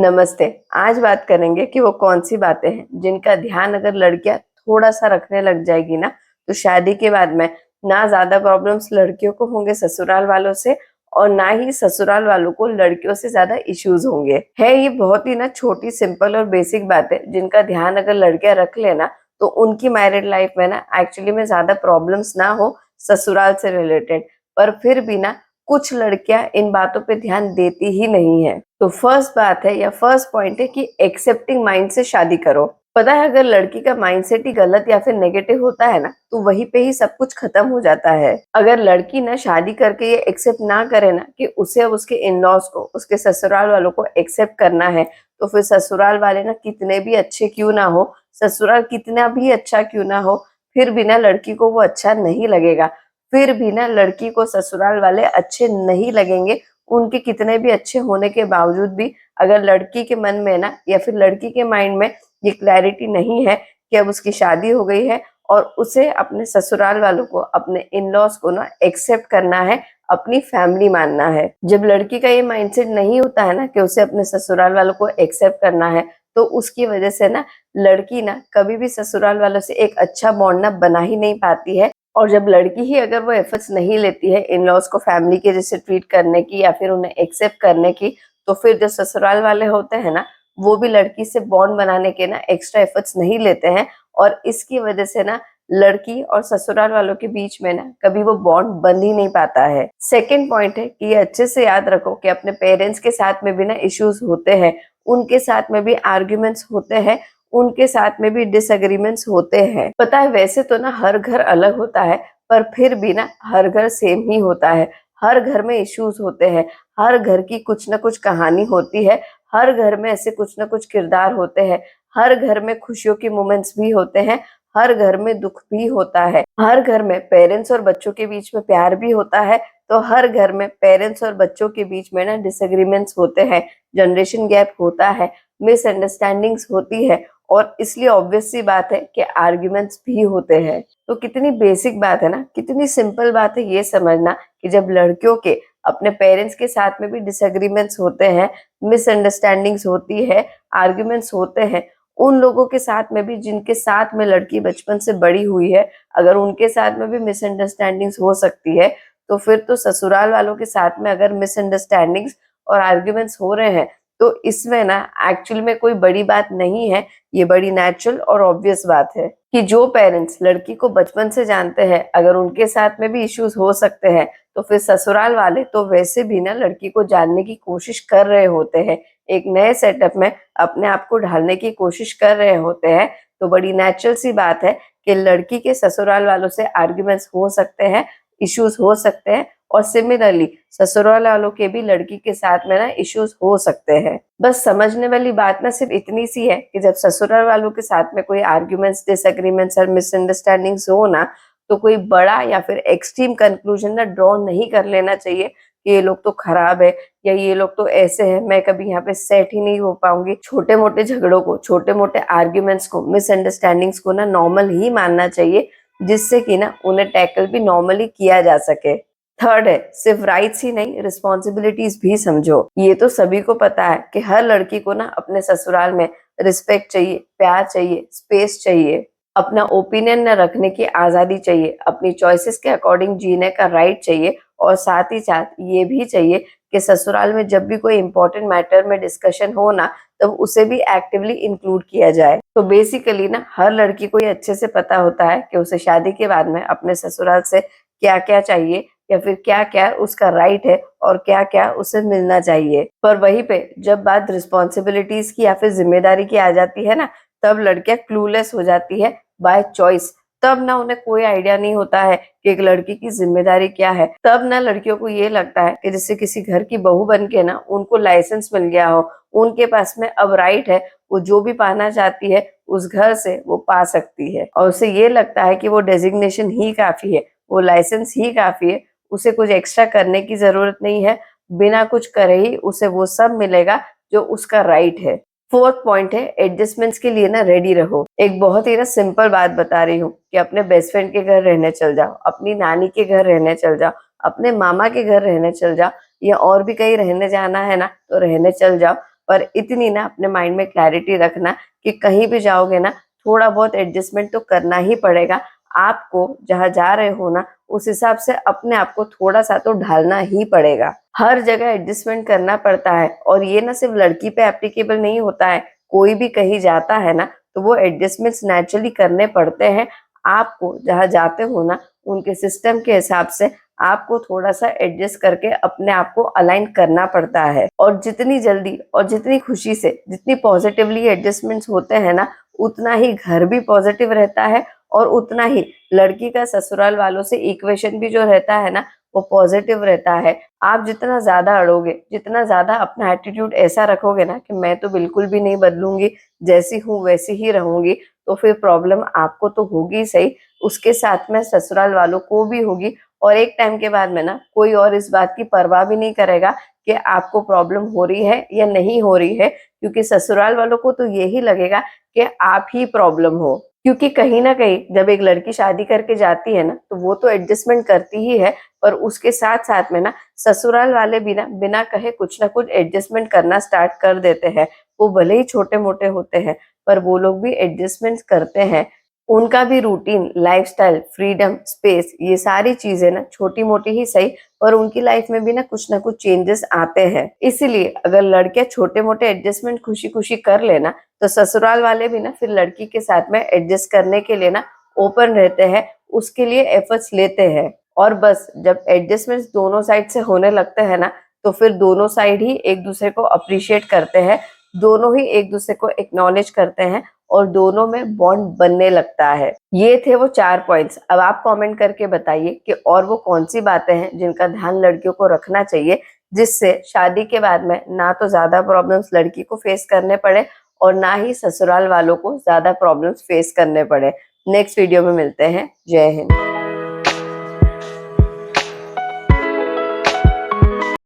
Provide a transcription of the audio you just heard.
नमस्ते। आज बात करेंगे कि वो कौन-सी बातें हैं जिनका ध्यान अगर लड़कियाँ थोड़ा-सा रखने लग जाएगी ना, तो शादी के बाद में ना ज़्यादा प्रॉब्लम्स लड़कियों को होंगे ससुराल वालों से और ना ही ससुराल वालों को लड़कियों से ज़्यादा इश्यूज़ होंगे। है ये बहुत ही ना छोटी सिंपल और बेसिक बातें जिनका ध्यान अगर लड़कियाँ रख लें ना, तो उनकी मैरिड लाइफ में ना एक्चुअली में ज़्यादा प्रॉब्लम्स ना हो ससुराल से रिलेटेड। पर फिर भी ना कुछ लड़कियां इन बातों पे ध्यान देती ही नहीं है। तो फर्स्ट बात है या फर्स्ट पॉइंट है कि एक्सेप्टिंग माइंड से शादी करो। पता है अगर लड़की का माइंडसेट ही गलत या फिर नेगेटिव होता है ना, तो वहीं पे ही सब कुछ खत्म हो जाता है। अगर लड़की ना शादी करके ये एक्सेप्ट ना करे ना कि उसे अब उसके इन लॉज को, उसके ससुराल वालों को एक्सेप्ट करना है, तो फिर ससुराल वाले ना कितने भी अच्छे क्यों ना हो, ससुराल कितना भी अच्छा क्यों ना हो, फिर भी ना लड़की को वो अच्छा नहीं लगेगा। फिर भी ना लड़की को ससुराल वाले अच्छे नहीं लगेंगे। उनके कितने भी अच्छे होने के बावजूद भी अगर लड़की के मन में ना या फिर लड़की के माइंड में ये क्लैरिटी नहीं है कि अब उसकी शादी हो गई है और उसे अपने ससुराल वालों को, अपने इन-लॉज को ना एक्सेप्ट करना है, अपनी फैमिली मानना है। जब लड़की का ये माइंडसेट नहीं होता है ना कि उसे अपने ससुराल वालों को एक्सेप्ट करना है, तो उसकी वजह से ना लड़की ना कभी भी ससुराल वालों से एक अच्छा बॉन्ड ना बना ही नहीं पाती है। और जब लड़की ही अगर वो एफर्ट्स नहीं लेती है इन-लॉज को फैमिली के जैसे ट्रीट करने की या फिर उन्हें एक्सेप्ट करने की, तो फिर जो ससुराल वाले होते हैं ना, वो भी लड़की से बॉन्ड बनाने के ना एक्स्ट्रा एफर्ट्स नहीं लेते हैं और इसकी वजह से ना लड़की और ससुराल वालों के बीच में ना कभी वो बॉन्ड बन ही नहीं पाता है। सेकंड पॉइंट है कि ये अच्छे से याद रखो कि अपने पेरेंट्स के साथ में भी ना इश्यूज होते हैं, उनके साथ में भी आर्ग्यूमेंट्स होते हैं, उनके साथ में भी डिसएग्रीमेंट्स होते हैं। पता है वैसे तो ना हर घर अलग होता है, पर फिर भी ना हर घर सेम ही होता है। हर घर में इश्यूज होते हैं, हर घर की कुछ ना कुछ कहानी होती है, हर घर में ऐसे कुछ ना कुछ किरदार होते हैं, हर घर में खुशियों के मोमेंट्स भी होते हैं, हर घर में दुख भी होता है, हर घर में पेरेंट्स और बच्चों के बीच में प्यार भी होता है, तो हर घर में पेरेंट्स और बच्चों के बीच में ना डिसएग्रीमेंट्स होते हैं, जनरेशन गैप होता है, मिसअंडरस्टैंडिंग्स होती है और इसलिए ऑब्वियस सी बात है कि आर्ग्यूमेंट्स भी होते हैं। तो कितनी बेसिक बात है ना, कितनी सिंपल बात है ये समझना कि जब लड़कियों के अपने पेरेंट्स के साथ में भी डिसएग्रीमेंट्स होते हैं, मिसअंडरस्टैंडिंग्स होती है, आर्ग्यूमेंट्स होते हैं, उन लोगों के साथ में भी जिनके साथ में लड़की बचपन से बड़ी हुई है, अगर उनके साथ में भी मिसअंडरस्टैंडिंग्स हो सकती है, तो फिर तो ससुराल वालों के साथ में अगर मिसअंडरस्टैंडिंग्स और आर्ग्यूमेंट्स हो रहे हैं, तो इसमें ना एक्चुअल में कोई बड़ी बात नहीं है, ये बड़ी नेचुरल और ऑब्वियस बात है कि जो पेरेंट्स लड़की को बचपन से जानते हैं, अगर उनके साथ में भी इश्यूज हो सकते हैं, तो फिर ससुराल वाले तो वैसे भी ना लड़की को जानने की कोशिश कर रहे होते हैं, एक नए सेटअप में अपने आप को ढालने की कोशिश कर रहे होते हैं। तो बड़ी नेचुरल सी बात है कि लड़की के ससुराल वालों से आर्ग्यूमेंट्स हो सकते हैं, इश्यूज हो सकते हैं और सिमिलरली ससुराल वालों के भी लड़की के साथ में ना इश्यूज हो सकते हैं। बस समझने वाली बात ना सिर्फ इतनी सी है कि जब ससुराल वालों के साथ में कोई आर्ग्यूमेंट्स, डिसएग्रीमेंट्स और मिसअंडरस्टैंडिंग्स हो ना, तो कोई बड़ा या फिर एक्सट्रीम कंक्लूजन ना ड्रॉ नहीं कर लेना चाहिए कि ये लोग तो खराब है या ये लोग तो ऐसे हैं, मैं कभी यहाँ पे सेट ही नहीं हो पाऊंगी। छोटे मोटे झगड़ों को, छोटे मोटे आर्ग्यूमेंट्स को, मिसअंडरस्टैंडिंग्स को ना नॉर्मल ही मानना चाहिए, जिससे कि ना उन्हें टैकल भी नॉर्मली किया जा सके। थर्ड है, सिर्फ राइट्स ही नहीं रिस्पॉन्सिबिलिटीज भी समझो। ये तो सभी को पता है कि हर लड़की को ना अपने ससुराल में रिस्पेक्ट चाहिए, प्यार चाहिए, स्पेस चाहिए, अपना ओपिनियन न रखने की आजादी चाहिए, अपनी चॉइसेस के अकॉर्डिंग जीने का राइट चाहिए और साथ ही साथ ये भी चाहिए कि ससुराल में जब भी कोई इंपॉर्टेंट मैटर में डिस्कशन हो ना, तब उसे भी एक्टिवली इंक्लूड किया जाए। तो बेसिकली ना हर लड़की को ये अच्छे से पता होता है कि उसे शादी के बाद में अपने ससुराल से क्या क्या चाहिए या फिर क्या क्या उसका राइट है और क्या क्या उसे मिलना चाहिए। पर वहीं पे जब बात रिस्पॉन्सिबिलिटीज की या फिर जिम्मेदारी की आ जाती है ना, तब लड़कियां क्लूलेस हो जाती है बाय चॉइस। तब ना उन्हें कोई आइडिया नहीं होता है कि एक लड़की की जिम्मेदारी क्या है। तब ना लड़कियों को ये लगता है कि जैसे किसी घर की बहू बन के ना उनको लाइसेंस मिल गया हो, उनके पास में अब राइट है, वो जो भी पाना चाहती है उस घर से वो पा सकती है और उसे ये लगता है कि वो डेजिग्नेशन ही काफी है, वो लाइसेंस ही काफी है, उसे कुछ एक्स्ट्रा करने की जरूरत नहीं है, बिना कुछ करे ही उसे वो सब मिलेगा जो उसका राइट है। फोर्थ पॉइंट है, एडजस्टमेंट्स के लिए ना रेडी रहो। एक बहुत ही ना सिंपल बात बता रही हूँ कि अपने बेस्ट फ्रेंड के घर रहने चल जाओ, अपनी नानी के घर रहने चल जाओ, अपने मामा के घर रहने चल जाओ या और भी कहीं रहने जाना है ना तो रहने चल जाओ। पर इतनी ना अपने माइंड में क्लैरिटी रखना कि कहीं भी जाओगे ना थोड़ा बहुत एडजस्टमेंट तो करना ही पड़ेगा। आपको जहाँ जा रहे हो ना उस हिसाब से अपने आप को थोड़ा सा तो ढालना ही पड़ेगा। हर जगह एडजस्टमेंट करना पड़ता है और ये ना सिर्फ लड़की पे एप्लीकेबल नहीं होता है, कोई भी कहीं जाता है ना तो वो एडजस्टमेंट्स नेचुरली करने पड़ते हैं। आपको जहाँ जाते हो ना उनके सिस्टम के हिसाब से आपको थोड़ा सा एडजस्ट करके अपने आप को अलाइन करना पड़ता है। और जितनी जल्दी और जितनी खुशी से जितनी पॉजिटिवली एडजस्टमेंट्स होते हैं ना उतना ही घर भी पॉजिटिव रहता है और उतना ही लड़की का ससुराल वालों से इक्वेशन भी जो रहता है ना वो पॉजिटिव रहता है। आप जितना ज्यादा अड़ोगे, जितना ज्यादा अपना एटीट्यूड ऐसा रखोगे ना कि मैं तो बिल्कुल भी नहीं बदलूंगी, जैसी हूँ वैसी ही रहूंगी, तो फिर प्रॉब्लम आपको तो होगी सही, उसके साथ में ससुराल वालों को भी होगी। और एक टाइम के बाद में ना कोई और इस बात की परवाह भी नहीं करेगा कि आपको प्रॉब्लम हो रही है या नहीं हो रही है, क्योंकि ससुराल वालों को तो यही लगेगा कि आप ही प्रॉब्लम हो। क्योंकि कहीं ना कहीं जब एक लड़की शादी करके जाती है ना तो वो तो एडजस्टमेंट करती ही है, पर उसके साथ साथ में ना ससुराल वाले भी ना बिना कहे कुछ ना कुछ एडजस्टमेंट करना स्टार्ट कर देते हैं। वो भले ही छोटे मोटे होते हैं पर वो लोग भी एडजस्टमेंट करते हैं। उनका भी रूटीन, लाइफस्टाइल, फ्रीडम, स्पेस, ये सारी चीजें ना छोटी मोटी ही सही पर उनकी लाइफ में भी ना कुछ चेंजेस आते हैं। इसीलिए अगर लड़कियां छोटे मोटे एडजस्टमेंट खुशी खुशी कर लेना तो ससुराल वाले भी ना फिर लड़की के साथ में एडजस्ट करने के लिए ना ओपन रहते हैं, उसके लिए एफर्ट्स लेते हैं। और बस जब एडजस्टमेंट्स दोनों साइड से होने लगते हैं ना तो फिर दोनों साइड ही एक दूसरे को अप्रिशिएट करते हैं, दोनों ही एक दूसरे को एक्नॉलेज करते हैं और दोनों में बॉन्ड बनने लगता है। ये थे वो 4 पॉइंट्स। अब आप कमेंट करके बताइए कि और वो कौन सी बातें हैं जिनका ध्यान लड़कियों को रखना चाहिए, जिससे शादी के बाद में ना तो ज्यादा प्रॉब्लम्स लड़की को फेस करने पड़े और ना ही ससुराल वालों को ज्यादा प्रॉब्लम्स फेस करने पड़े। नेक्स्ट वीडियो में मिलते हैं। जय हिंद।